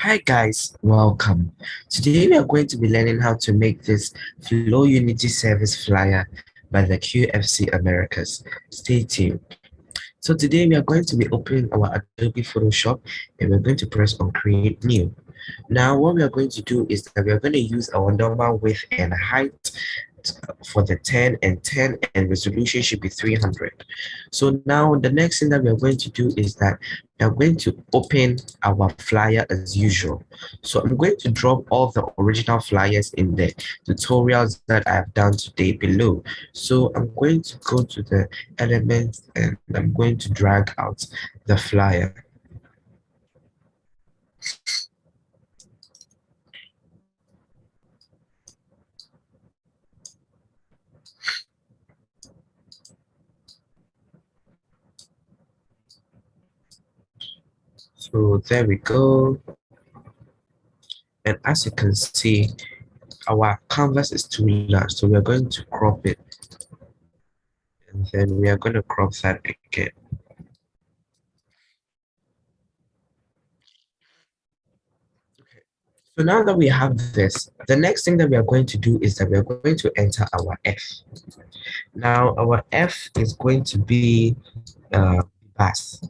Hi guys, welcome. Today we are going to be learning how to make this Flow Unity Service flyer by the QFC Americas. Stay tuned. So today we are going to be opening our Adobe Photoshop and we're going to press on Create New. Now what we are going to do is that we are going to use our normal width and height for the 10 and 10 and resolution should be 300. So now the next thing that we are going to do is that we are going to open our flyer as usual. So I'm going to drop all the original flyers in the tutorials that I have done today below. So I'm going to go to the elements and I'm going to drag out the flyer. So there we go. And as you can see, our canvas is too large, so we are going to crop it. And then we are going to crop that again. Okay. So now that we have this, the next thing that we are going to do is that we are going to enter our F. Now our F is going to be bass.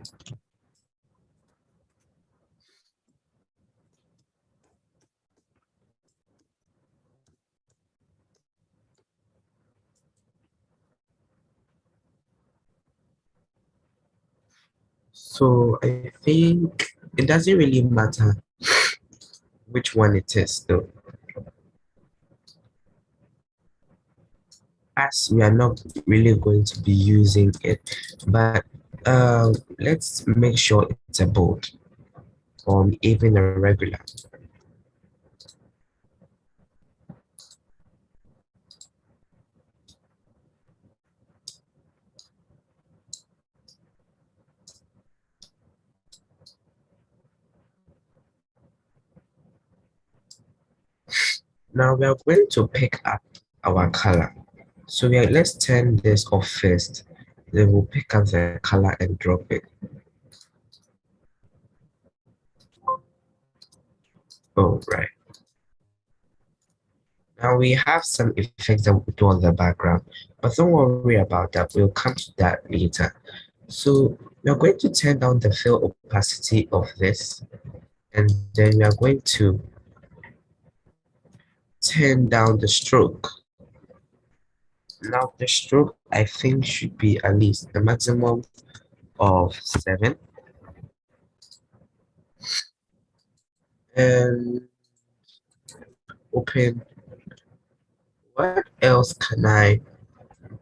So I think it doesn't really matter which one it is though, as we are not really going to be using it, but let's make sure it's a bold or even a regular. Now we are going to pick up our color. So let's turn this off first. Then we'll pick up the color and drop it. Oh, right. Now we have some effects that we'll do on the background, but don't worry about that. We'll come to that later. So we're going to turn down the fill opacity of this, and then we are going to turn down the stroke. Now the stroke I think should be at least a maximum of 7. And open. What else can I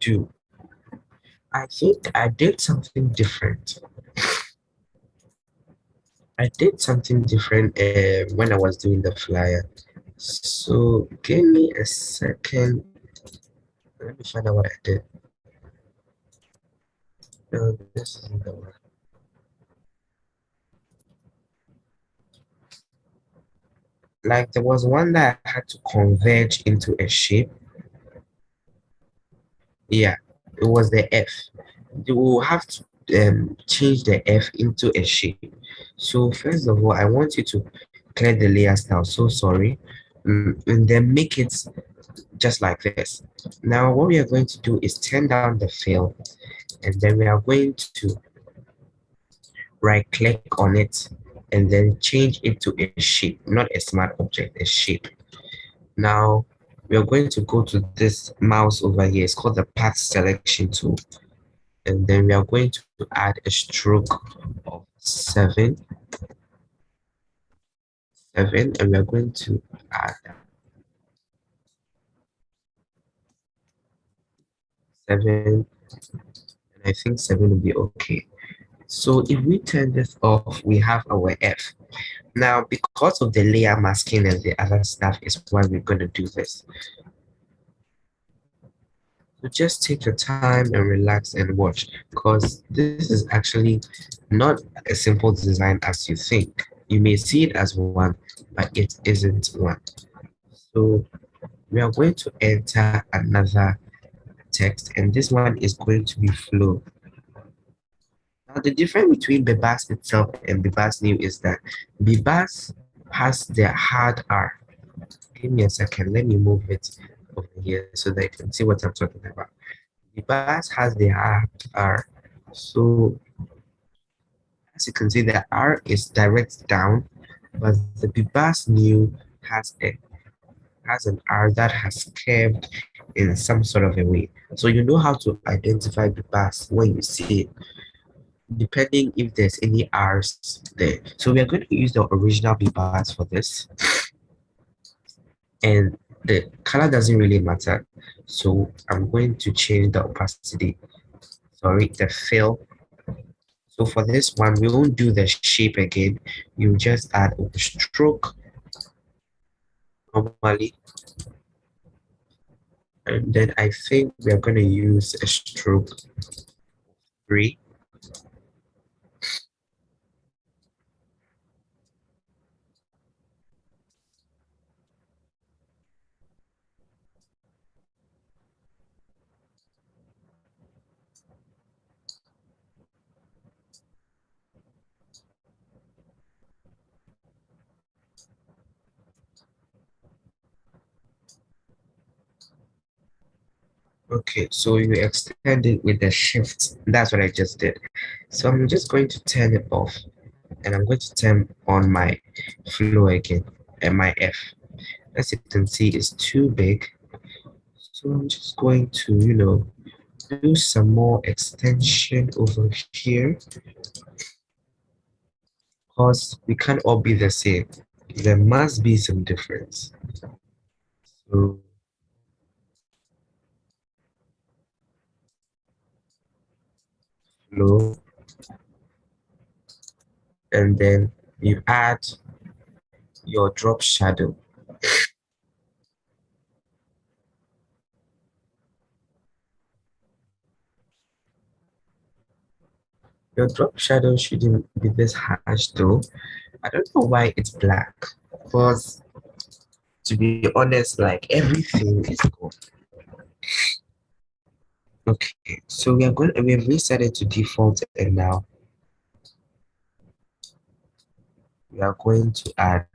do? I think I did something different. When I was doing the flyer. So give me a second. Let me find out what I did. No, this isn't the one. Like there was one that I had to converge into a shape. Yeah, it was the F. You will have to change the F into a shape. So first of all, I want you to clear the layer style. So sorry. And then make it just like this. Now what we are going to do is turn down the fill, and then we are going to right click on it and then change it to a shape, not a smart object, a shape. Now we are going to go to this mouse over here. It's called the path selection tool, and then we are going to add a stroke of 7, and we are going to add 7, and I think 7 will be okay. So if we turn this off, we have our F. Now, because of the layer masking and the other stuff is why we're going to do this. So just take your time and relax and watch, because this is actually not a simple design as you think. You may see it as one, but it isn't one. So we are going to enter another text, and this one is going to be flow. Now the difference between Bebas itself and Bebas New is that Bebas has the hard R. Give me a second, let me move it over here so that you can see what I'm talking about. Bebas has the hard R. So as you can see, the R is direct down, but the Bebas New has an R that has curved in some sort of a way. So you know how to identify Bebas when you see it, depending if there's any R's there. So we are going to use the original Bebas for this, and the color doesn't really matter. So I'm going to change the opacity, sorry, the fill. So for this one, we won't do the shape again. You just add a stroke normally. And then I think we are going to use a stroke 3. Okay, so you extend it with the shift. That's what I just did. So I'm just going to turn it off, and I'm going to turn on my flow again and my F. As you can see, it's too big. So I'm just going to, do some more extension over here, because we can't all be the same. There must be some difference. So flow, and then you add your drop shadow. Your drop shadow shouldn't be this harsh though. I don't know why it's black, because to be honest, like everything is gold. Okay, so we have reset it to default, and now we are going to add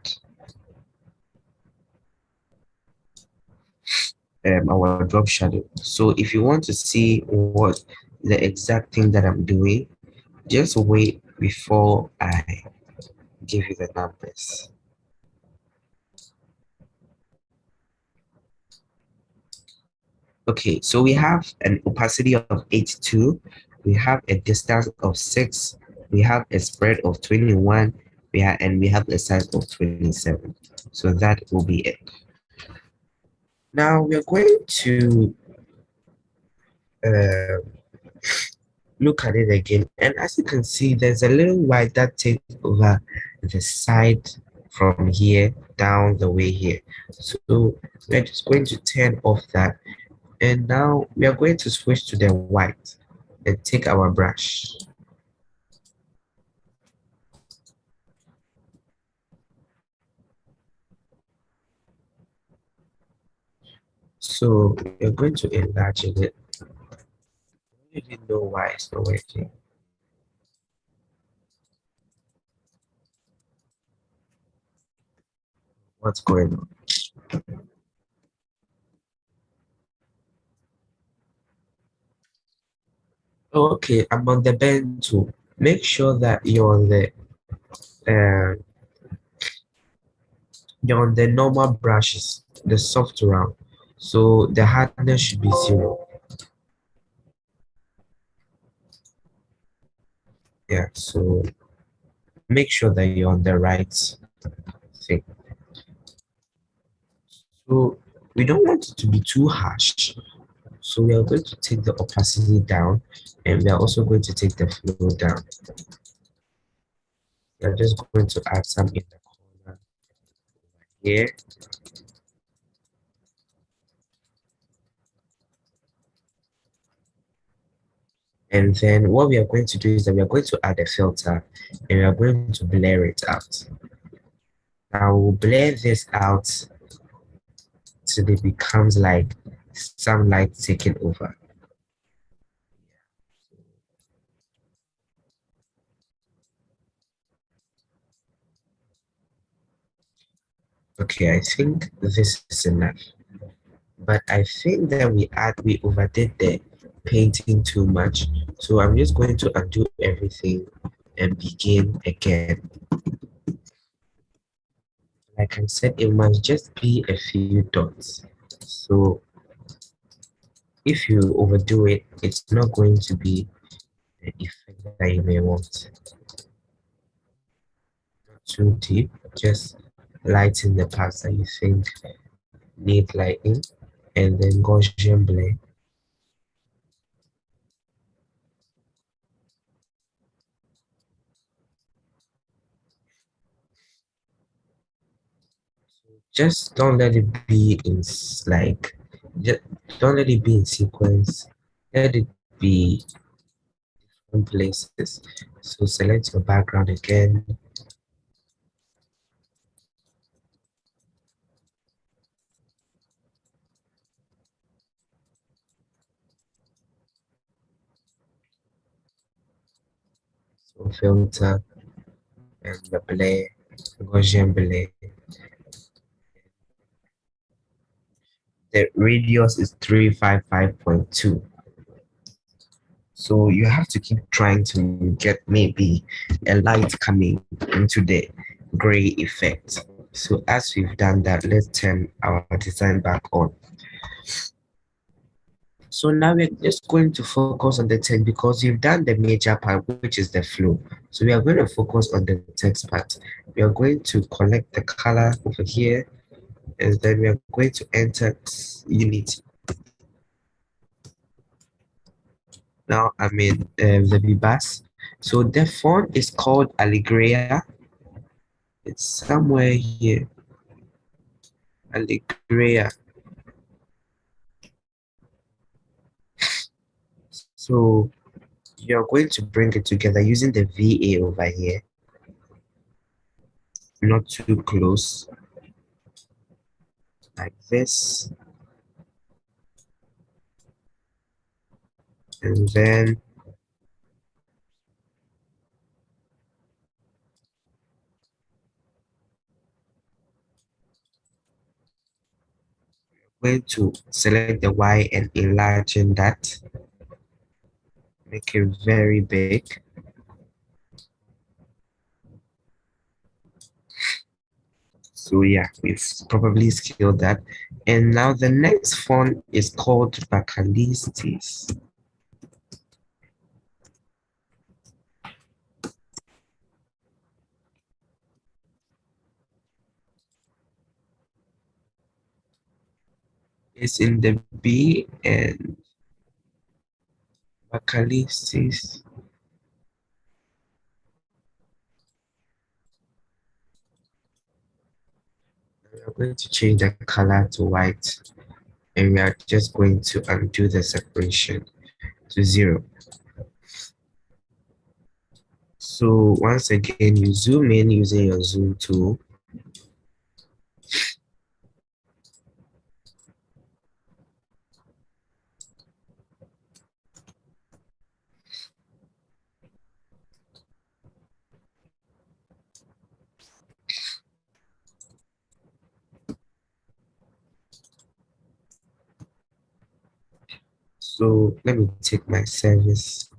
our drop shadow. So if you want to see what the exact thing that I'm doing, just wait before I give you the numbers. Okay, so we have an opacity of 82, we have a distance of 6, we have a spread of 21, we have a size of 27. So that will be it. Now we are going to uh, look at it again, and as you can see, there's a little white that takes over the side from here down the way here. So we're just going to turn off that, and now we are going to switch to the white and take our brush. So we're going to enlarge it. I don't even know why it's not working. What's going on? Oh, okay, I'm on the bend tool. Make sure that uh, you're on the normal brushes, the soft round. So the hardness should be 0. Yeah, so make sure that you're on the right thing. So we don't want it to be too harsh. So we are going to take the opacity down, and we are also going to take the flow down. We are just going to add some in the corner here. And then what we are going to do is that we are going to add a filter, and we are going to blur it out. Now we'll blur this out till it becomes like some light taking over. Okay, I think this is enough. But I think that we overdid the painting too much. So I'm just going to undo everything and begin again. Like I said, it must just be a few dots. So if you overdo it, it's not going to be the effect that you may want. Not too deep, just lighten the parts that you think need lighting, and then Gaussian blend. Just don't let it be in like, just don't let it be in sequence. Let it be in places. So select your background again. So filter and the blur, Gaussian blur. The radius is 355.2. So you have to keep trying to get maybe a light coming into the gray effect. So as we've done that, let's turn our design back on. So now we're just going to focus on the text because you've done the major part, which is the flow. So we are going to focus on the text part. We are going to collect the color over here, and then we are going to enter Unity. Now I'm in the Vibas. So the font is called Allegria. It's somewhere here. Allegria. So you're going to bring it together using the VA over here. Not too close. Like this. And then going to select the Y and enlarging that. Make it very big. So yeah, we've probably scaled that. And now the next font is called Bacalistis. It's in the B and Bacalistis. We're going to change the color to white, and we are just going to undo the separation to 0. So once again, you zoom in using your zoom tool. So let me take my service.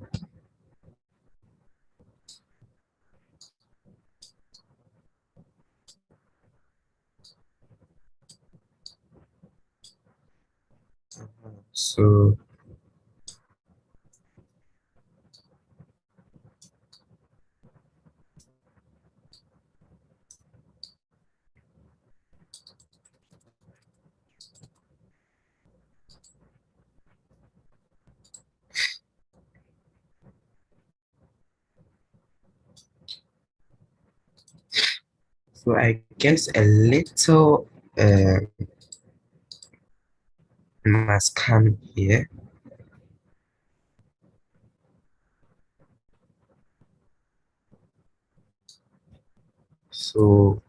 So I guess a little must come here. So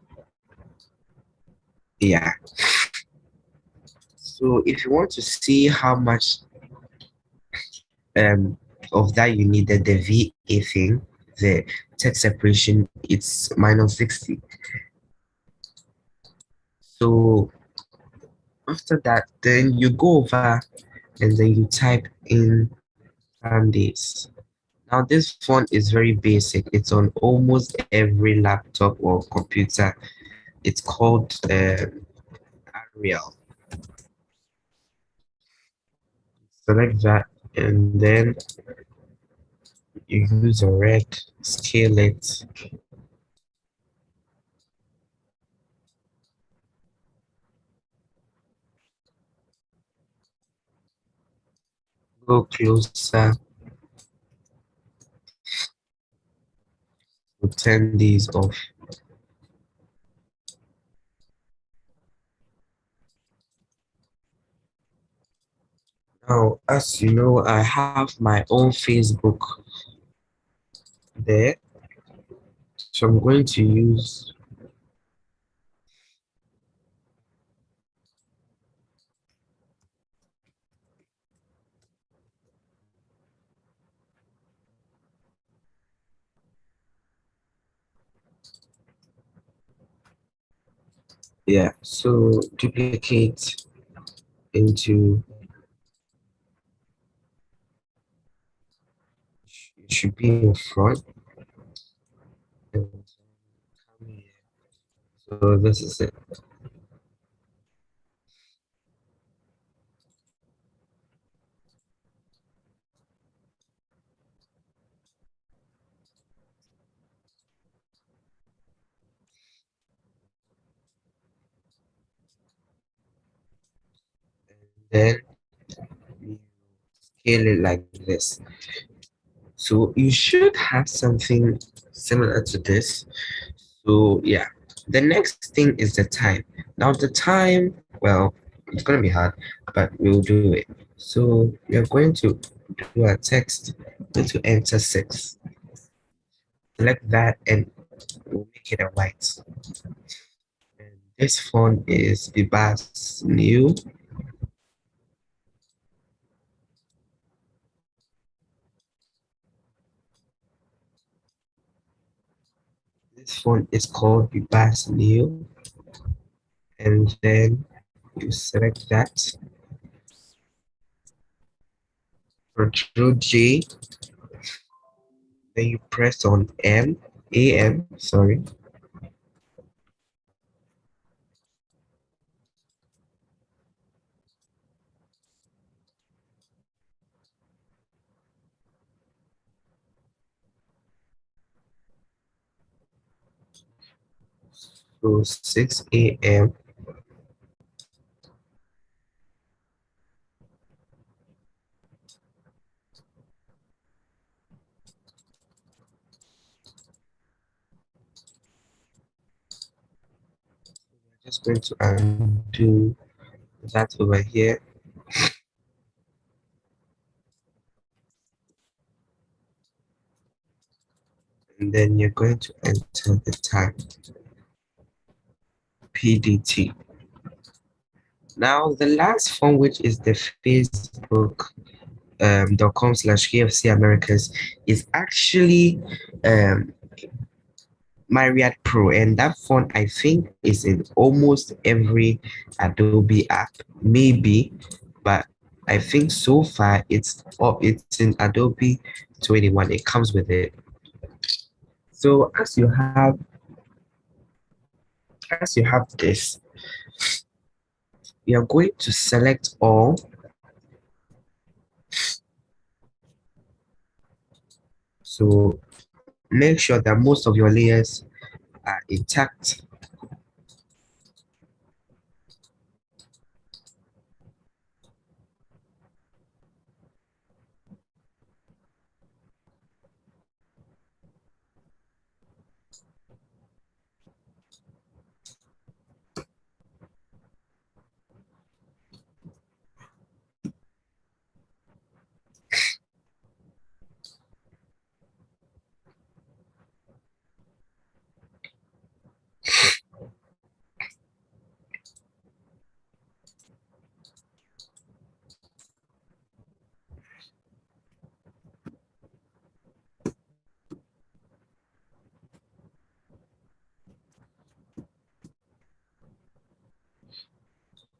yeah. So if you want to see how much um of that you needed, the VA thing, the text separation, it's -60. So after that, then you go over and then you type in Sundays. Now this font is very basic. It's on almost every laptop or computer. It's called Arial. Select that and then you use a red, scale it, go closer, to turn these off. Now, as you know, I have my own Facebook there. So I'm going to use, yeah, so duplicate into, it should be in front. And come here. So this is it. Then you scale it like this. So you should have something similar to this. So yeah, the next thing is the time. Now the time, well, it's gonna be hard, but we'll do it. So we are going to do a text, going to enter 6. Select that and we'll make it a white. And this font is Bibas New. This font is called Bibas New. And then you select that. Control J, then you press on AM, sorry. So 6 a.m. Just going to undo that over here. And then you're going to enter the time PDT. Now the last form, which is the facebook.com/KFC Americas, is actually Myriad Pro, and that font I think is in almost every Adobe app, maybe, but I think so far it's in Adobe 21. It comes with it. So as you have this, you're going to select all. So make sure that most of your layers are intact.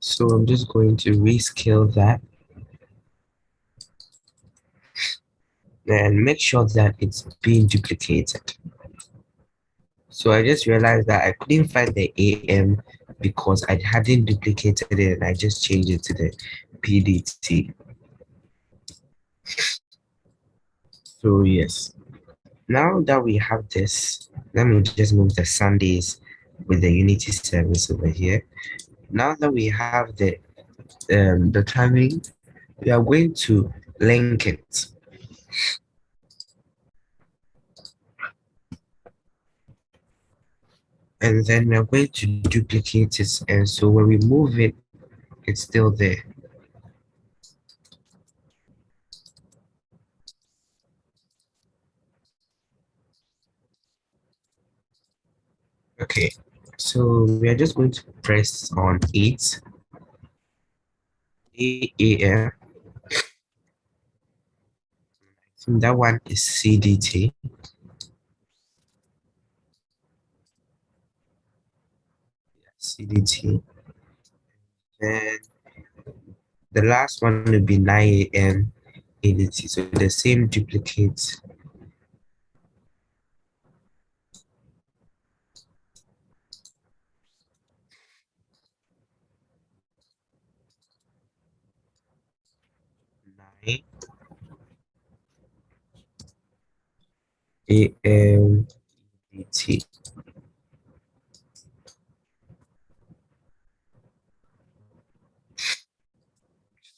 So I'm just going to rescale that and make sure that it's being duplicated. So I just realized that I couldn't find the AM because I hadn't duplicated it and I just changed it to the PDT. So yes, now that we have this, let me just move the Sundays with the Unity service over here. Now that we have the timing, we are going to link it. And then we are going to duplicate it. And so when we move it, it's still there. Okay, so we are just going to press on 8 a.m. So that one is CDT. CDT. And the last one will be 9 a.m. ADT. So the same duplicate. Nine a.m. ADT.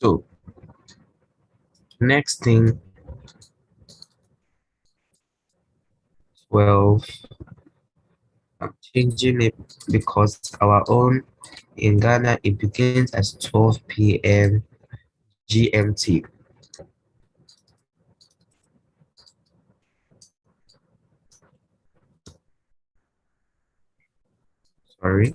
So next thing, 12. I'm changing it because our own in Ghana it begins as 12 p.m. GMT. Sorry.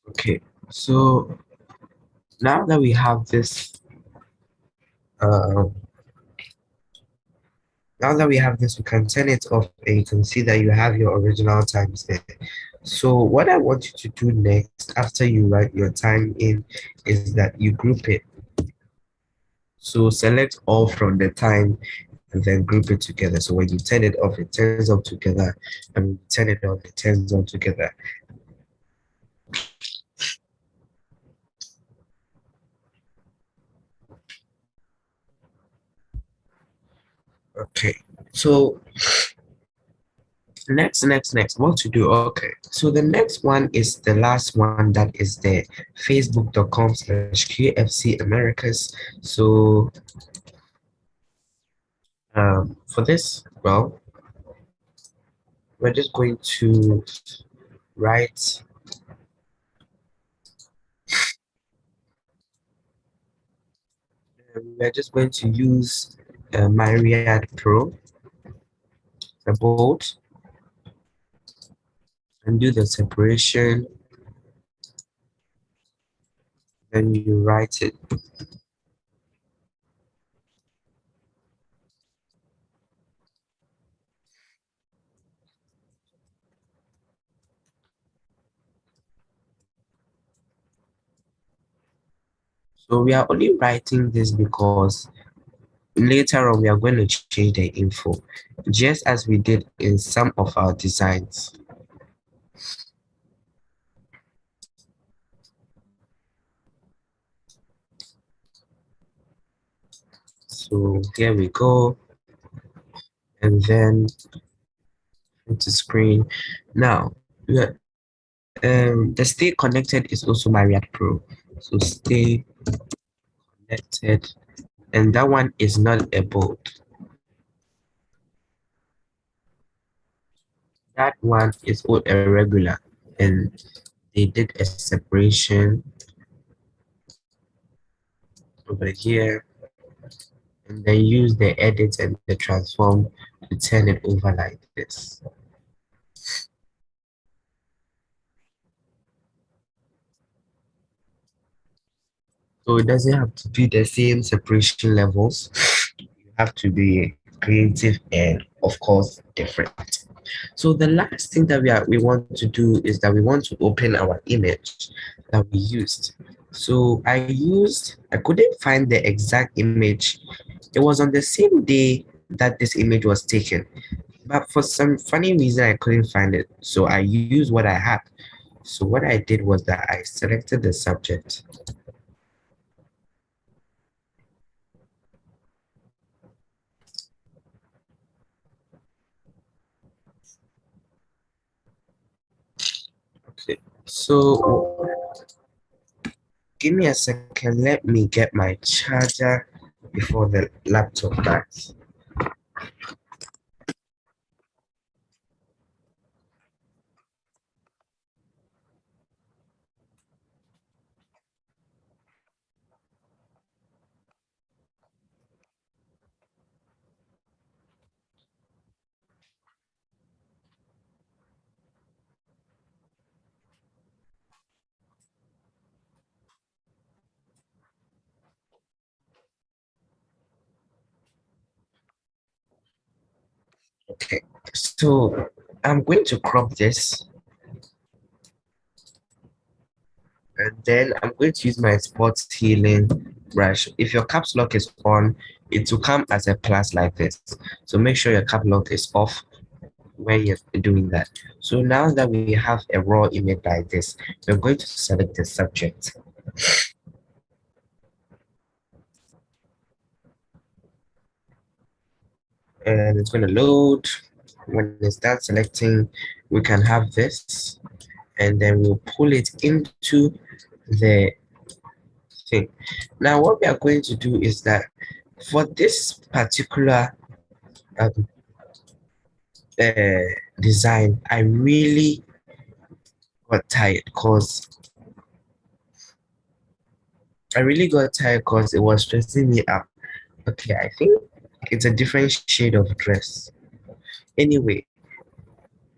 Okay. So now that we have this, uh, we can turn it off and you can see that you have your original times there. So what I want you to do next after you write your time in is that you group it. So select all from the time and then group it together. So when you turn it off, it turns off together. And when you turn it on, it turns on together. Okay, so next, what to do? Okay, so the next one is the last one, that is the facebook.com/QFC Americas. So for this, well, we're just going to write, we're just going to use Myriad Pro, the bold, and do the separation. Then you write it. So we are only writing this because later on we are going to change the info, just as we did in some of our designs. So here we go, and then into screen. Now, the stay connected is also Marriott Pro. So stay connected, and that one is not a bold. That one is all a regular, and they did a separation over here, and then use the edit and the transform to turn it over like this. So it doesn't have to be the same separation levels. You have to be creative and of course different. So the last thing that we want to do is that we want to open our image that we used. So I couldn't find the exact image. It was on the same day that this image was taken, but for some funny reason I couldn't find it. So I used what I had. So what I did was that I selected the subject. Okay. So give me a second. Let me get my charger before the laptop dies. Okay. So I'm going to crop this, and then I'm going to use my sports healing brush. If your caps lock is on, it will come as a plus like this. So make sure your cap lock is off when you're doing that. So now that we have a raw image like this, we're going to select the subject, and it's going to load. When it's done selecting, we can have this, and then we'll pull it into the thing. Now, what we are going to do is that for this particular um, design, I really got tired because it was stressing me out. Okay, I think it's a different shade of dress. Anyway,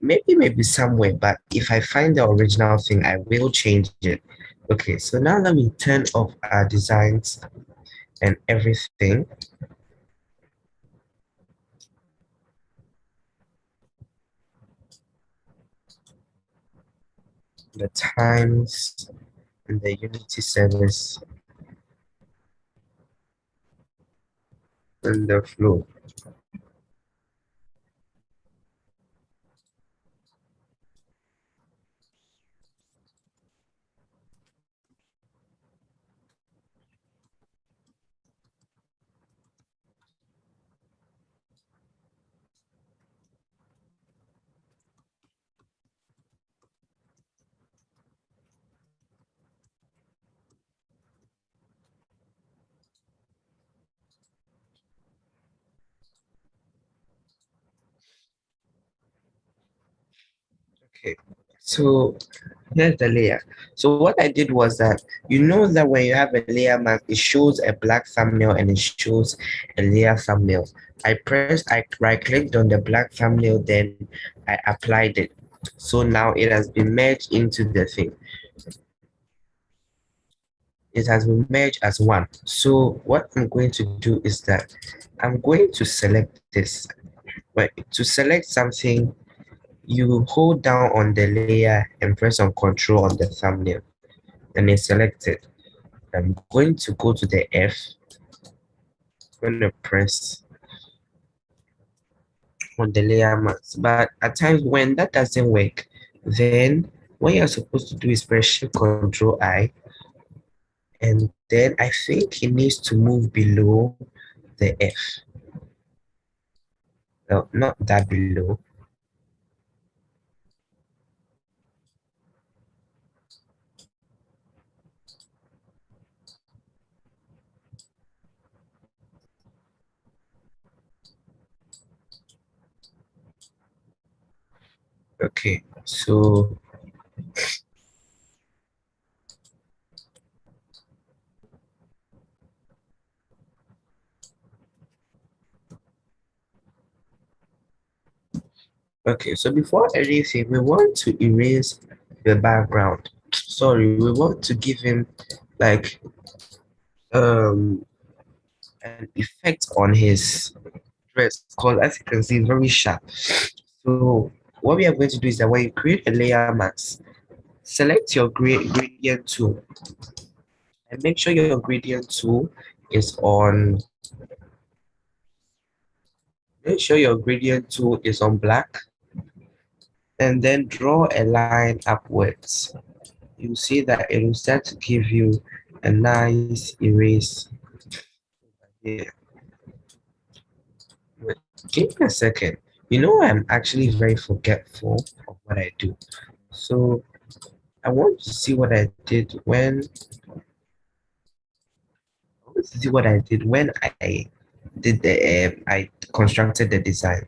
maybe somewhere, but if I find the original thing, I will change it. Okay, so now that we turn off our designs and everything, the times and the Unity service and the flow. Okay, so here's the layer. So what I did was that, you know that when you have a layer mask, it shows a black thumbnail and it shows a layer thumbnail. I right clicked on the black thumbnail, then I applied it. So now it has been merged into the thing. It has been merged as one. So what I'm going to do is that I'm going to select this. But to select something, you hold down on the layer and press on Control on the thumbnail, and it's selected. I'm going to go to the F. I'm going to press on the layer mask. But at times when that doesn't work, then what you're supposed to do is press Shift Control I, and then I think it needs to move below the F. No, not that below. Okay, so before anything, we want to erase the background. Sorry, we want to give him like an effect on his dress, because as you can see, it's very sharp. So what we are going to do is that when you create a layer mask, select your gradient tool and make sure your gradient tool is on. Make sure your gradient tool is on black, and then draw a line upwards. You see that it will start to give you a nice erase here. Wait, give me a second. You know, I'm actually very forgetful of what I do. So I want to see what I did when I want to see what I did when I did the I constructed the design.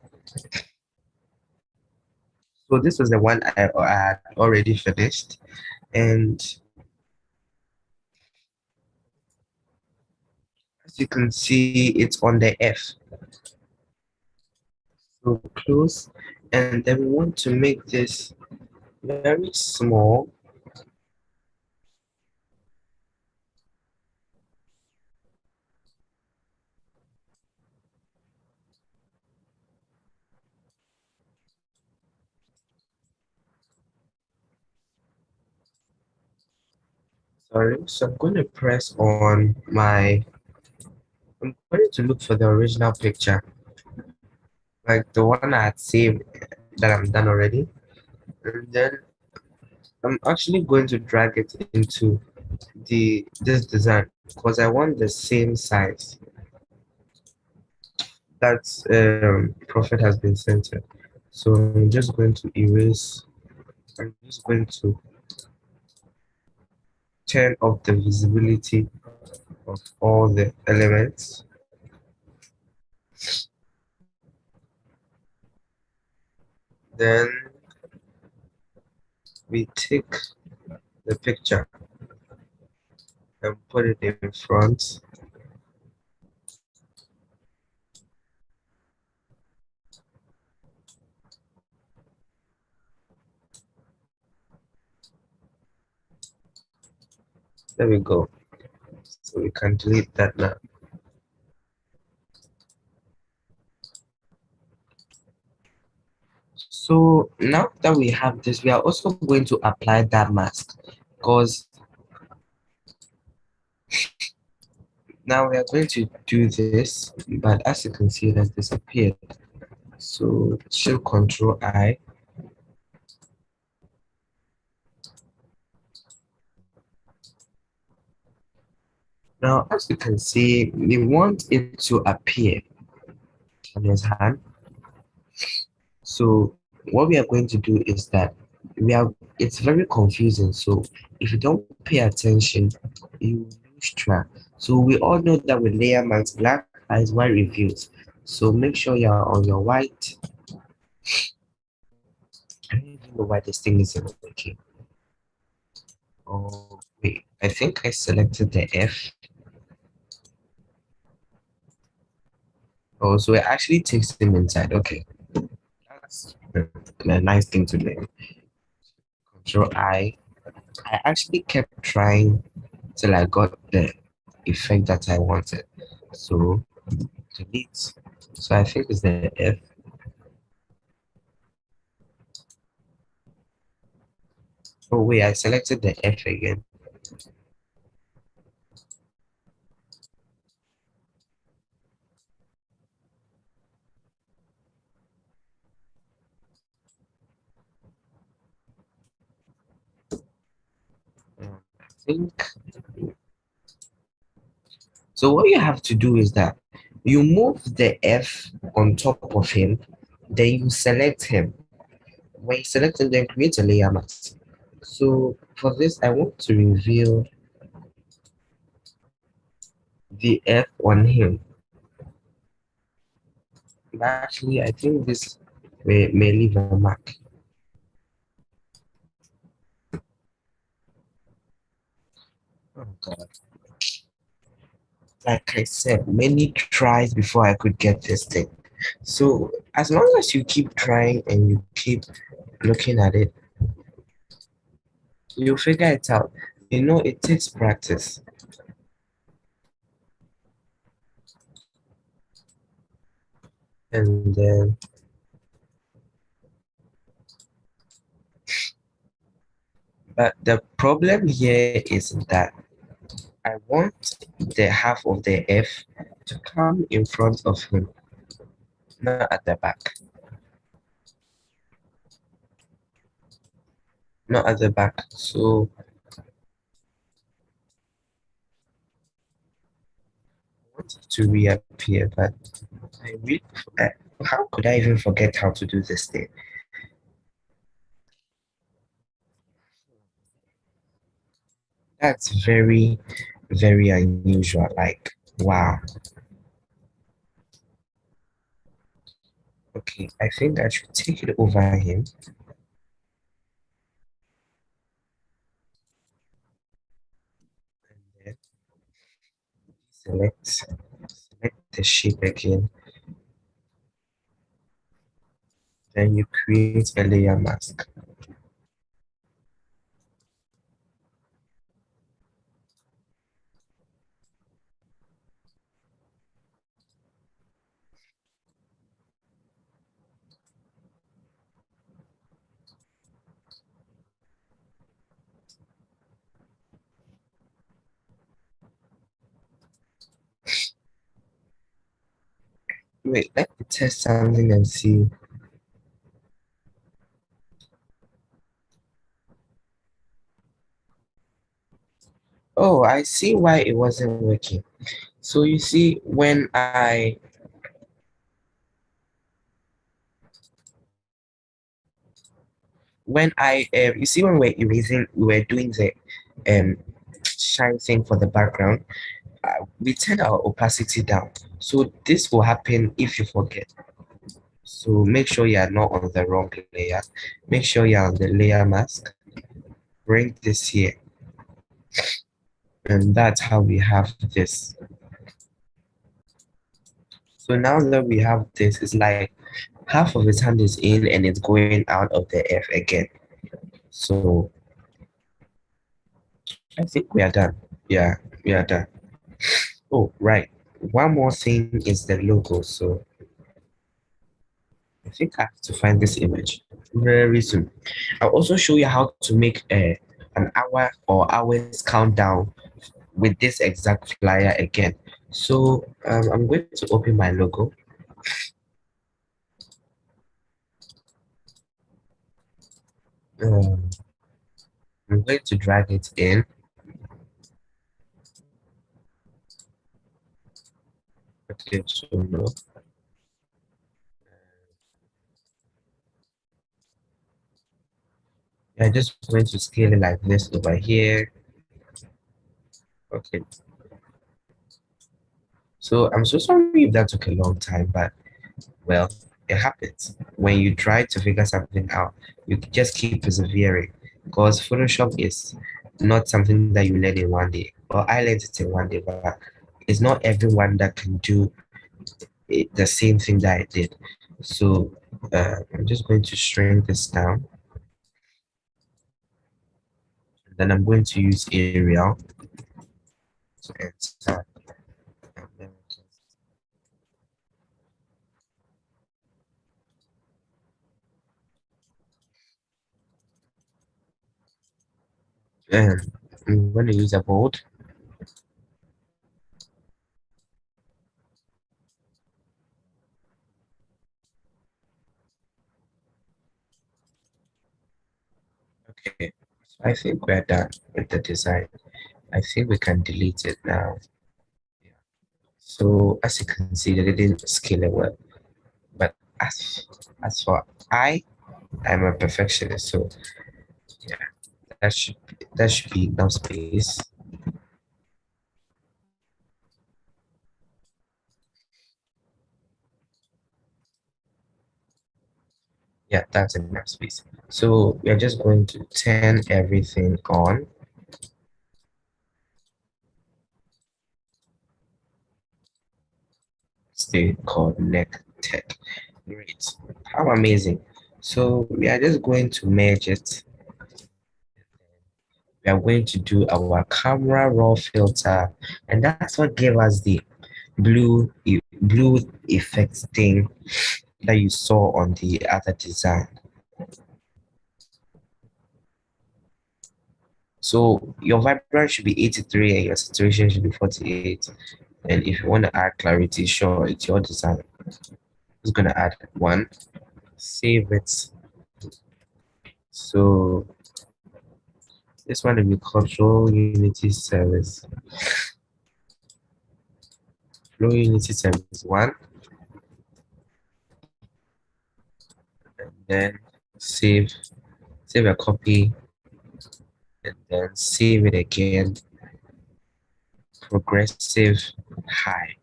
So this was the one I had already finished, and as you can see, it's on the F. So close, and then we want to make this very small. Sorry, so I'm going to press on my, I'm going to look for the original picture, like the one I had saved that I'm done already. And then I'm actually going to drag it into this design because I want the same size that Prophet has been centered. So I'm just going to erase, I'm just going to turn off the visibility of all the elements. Then we take the picture and put it in front. There we go. So we can delete that now. So now that we have this, we are also going to apply that mask, because now we are going to do this, but as you can see, it has disappeared. So Shift Control I. Now, as you can see, we want it to appear on his hand. So what we are going to do is that it's very confusing. So if you don't pay attention, you lose track. So we all know that with layer mask, black is white reviews. So make sure you're on your white. know why this thing isn't working. Oh, wait, I think I selected the F. Oh, so it actually takes them inside. Okay, that's a nice thing to learn. Control I. I actually kept trying till I got the effect that I wanted. So delete. So I think it's the F. Oh wait, I selected the F again. I think so. What you have to do is that you move the F on top of him, then you select him. When you select him, then create a layer mask. So for this, I want to reveal the F on him. But actually, I think this may leave a mark. Oh God. Like I said, many tries before I could get this thing. So as long as you keep trying and you keep looking at it, you'll figure it out. You know, it takes practice. And then, but the problem here is that I want the half of the F to come in front of him, not at the back. Not at the back. So I want it to reappear, but I really, how could I even forget how to do this thing? That's very, very unusual. Like, wow. Okay, I think I should take it over him. And then select the shape again. Then you create a layer mask. Wait, let me test something and see. Oh, I see why it wasn't working. So you see, you see when we're erasing, we're doing the um shine thing for the background. We turn our opacity down. So this will happen if you forget. So make sure you are not on the wrong layer. Make sure you're on the layer mask. Bring this here. And that's how we have this. So now that we have this, it's like half of his hand is in and it's going out of the F again. So I think we are done. Yeah, we are done. Oh, right. One more thing is the logo. So I think I have to find this image very soon. I'll also show you how to make an hour or hours countdown with this exact flyer again. So I'm going to open my logo. Um, I'm going to drag it in. Okay, so no. I'm just going to scale it like this over here. Okay. So I'm so sorry if that took a long time, but well, it happens. When you try to figure something out, you just keep persevering because Photoshop is not something that you learn in one day. Well, I learned it in one day, but it's not everyone that can do the same thing that I did. So I'm just going to shrink this down. Then I'm going to use Arial to enter. And I'm going to use a bold. Okay, so I think we're done with the design. I think we can delete it now. So as you can see, they didn't scale it well. But as for I'm a perfectionist, so yeah, that should be enough space. Yeah, that's enough space. So we're just going to turn everything on. Stay connected. Great. How amazing. So we are just going to merge it. We are going to do our camera raw filter, and that's what gave us the blue effects thing that you saw on the other design. So your vibrance should be 83 and your saturation should be 48. And if you want to add clarity, sure, it's your design. Just gonna add one, save it. So this one will be control unity service. Flow unity service one, and then save, save a copy, and then save it again. Progressive high.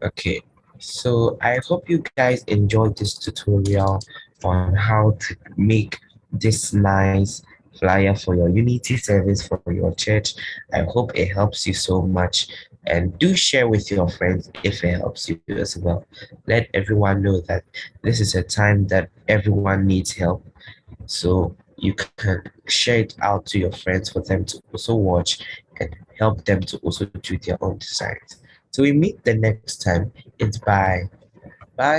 Okay, so I hope you guys enjoyed this tutorial on how to make this nice flyer for your Unity service for your church. I hope it helps you so much, and do share with your friends if it helps you as well. Let everyone know that this is a time that everyone needs help, so you can share it out to your friends for them to also watch and help them to also do their own designs. So we meet the next time. It's bye.